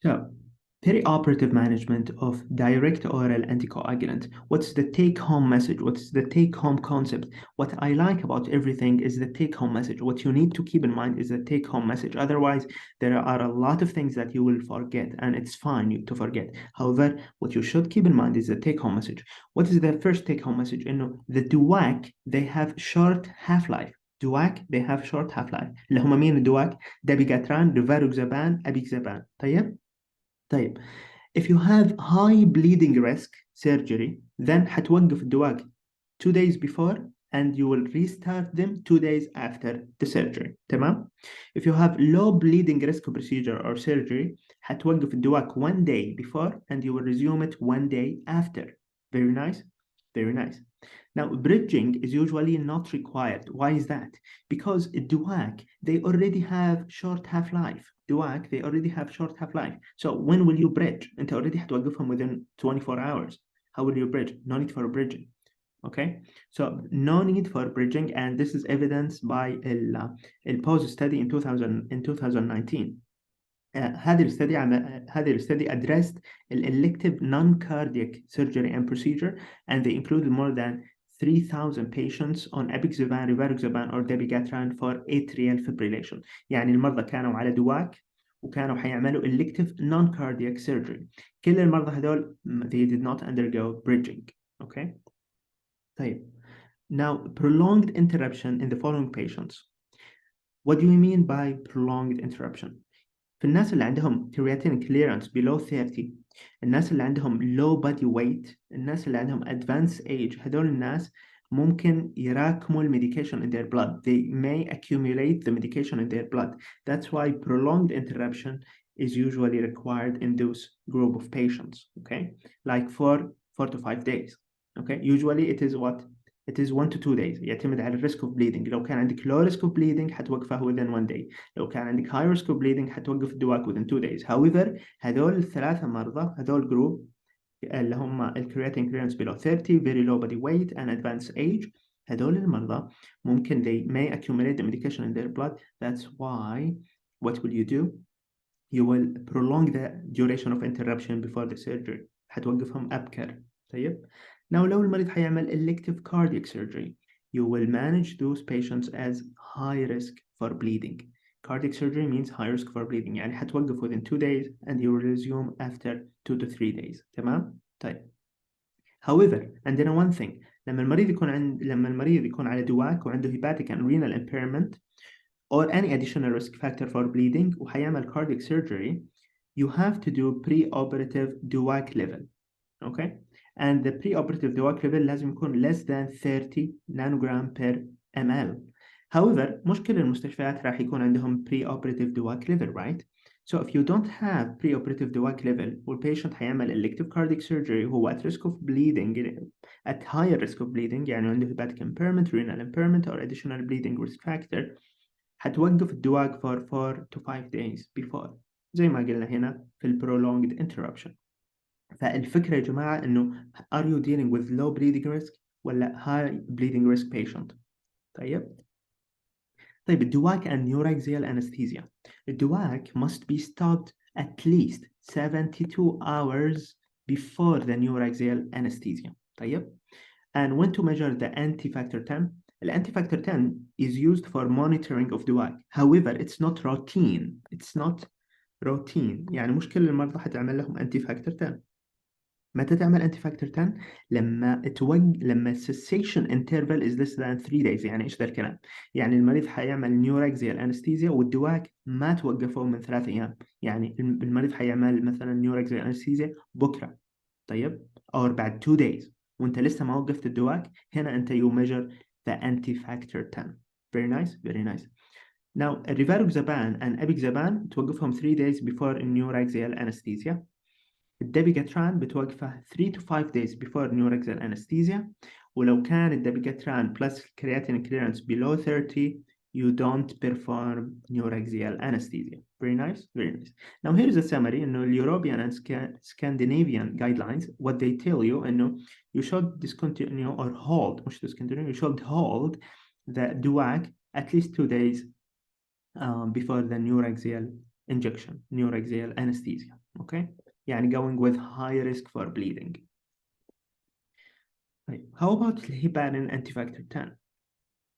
So, perioperative management of direct oral anticoagulant. What's the take-home message? What's the take-home concept? What I like about everything is the take-home message. What you need to keep in mind is the take-home message. Otherwise, there are a lot of things that you will forget, and it's fine to forget. However, what you should keep in mind is the take-home message. What is the first take-home message? The DOAC, they have short half-life. DOAC they have short half-life. اللي هم مين الدواك؟ دابيجاتران، ريفاروكزابان، أبيكزابان. طيب if you have high bleeding risk surgery then هتوقف الدواء 2 days before and you will restart them 2 days after the surgery. تمام. if you have low bleeding risk procedure or surgery هتوقف الدواء 1 day before and you will resume it 1 day after. Very nice, very nice. Now, bridging is usually not required. Why is that? Because DOAC, they already have short half-life. DOAC, they already have short half-life. So when will you bridge? أنت already هتوقفهم within 24 hours. How will you bridge? No need for bridging. Okay, so no need for bridging, and this is evidenced by a POSE study in 2019. هذه الستدي addressed elective non-cardiac surgery and procedure, and they included more than 3,000 patients on apixaban, rivaroxaban or dabigatran for atrial fibrillation. يعني المرضى كانوا على دواك وكانوا حيعملوا elective non-cardiac surgery. كل المرضى هذول they did not undergo bridging. Okay. طيب. Now, prolonged interruption in the following patients. What do you mean by prolonged interruption? في الناس اللي عندهم creatinine clearance below 30، الناس اللي عندهم low body weight، الناس اللي عندهم advanced age، هذول الناس ممكن يراكموا medication in their blood. They may accumulate the medication in their blood. That's why prolonged interruption is usually required in those group of patients. Okay, like 4 to 5 days. Okay, usually it is what? It is 1 to 2 days. يعتمد على risk of bleeding. لو كان عندك low risk of bleeding حتوقفه within 1 day. لو كان عندك high risk of bleeding حتوقف الدواء within 2 days. However, هذول الثلاثة مرضى، هذول جروب اللي هم creatinine clearance below 30, very low body weight and advanced age، هذول المرضى ممكن they may accumulate the medication in their blood. That's why what will you do? You will prolong the duration of interruption before the surgery. حتوقفهم أبكر. طيب. Now لو المريض حيعمل elective cardiac surgery, you will manage those patients as high risk for bleeding. Cardiac surgery means high risk for bleeding. يعني حتوقف within 2 days and you will resume after 2 to 3 days. تمام؟ طيب. However, عندنا one thing. لما المريض يكون على دواك وعنده hepatic and renal impairment or any additional risk factor for bleeding وحيعمل cardiac surgery, you have to do preoperative DOAC level. Okay? And the preoperative DOAC level لازم يكون less than 30 nanogram per ml. However, مش كل المستشفيات راح يكون عندهم preoperative DOAC level, right? So if you don't have preoperative DOAC level والpatient حيعمل elective cardiac surgery وهو at risk of bleeding, at higher risk of bleeding، يعني عنده hepatic impairment, renal impairment or additional bleeding risk factor، هتوقف الدواء for 4 to 5 days before، زي ما قلنا هنا في prolonged interruption. فالفكرة يا جماعة إنه are you dealing with low bleeding risk ولا high bleeding risk patient؟ طيب الدواك and neuraxial anesthesia. الدواك must be stopped at least 72 hours before the neuraxial anesthesia. طيب. And when to measure the anti-factor 10? The anti-factor 10 is used for monitoring of DOAC. However, it's not routine. It's not routine. يعني مش كل المرضى حتعمل لهم anti-factor 10. متى تعمل anti-factor 10؟ لما cessation interval is less than 3 days. يعني إيش ذا الكلام؟ يعني المريض حيعمل neuraxial anesthesia والدواك ما توقفوا من 3 أيام. يعني المريض حيعمل مثلا neuraxial anesthesia بكرة. طيب. أو بعد 2 days. وانت لسه ما وقفت الدواك، هنا انت you measure the anti-factor 10. Very nice, very nice. Now, rivaroxaban and apixaban توقفهم 3 days before neuraxial anesthesia. الدابيجاتران بتوقفه 3 to 5 days before neuraxial anesthesia. ولو كان الدابيجاتران plus creatinine clearance below 30, you don't perform neuraxial anesthesia. Very nice, very nice. Now here's a summary. إنه European and Scandinavian guidelines, what they tell you إنه you should discontinue or hold, مش discontinue, you should hold the DOAC at least 2 days before the neuraxial injection neuroaxial anesthesia. Okay, يعني going with high risk for bleeding. طيب how about الهيبارين anti-factor 10؟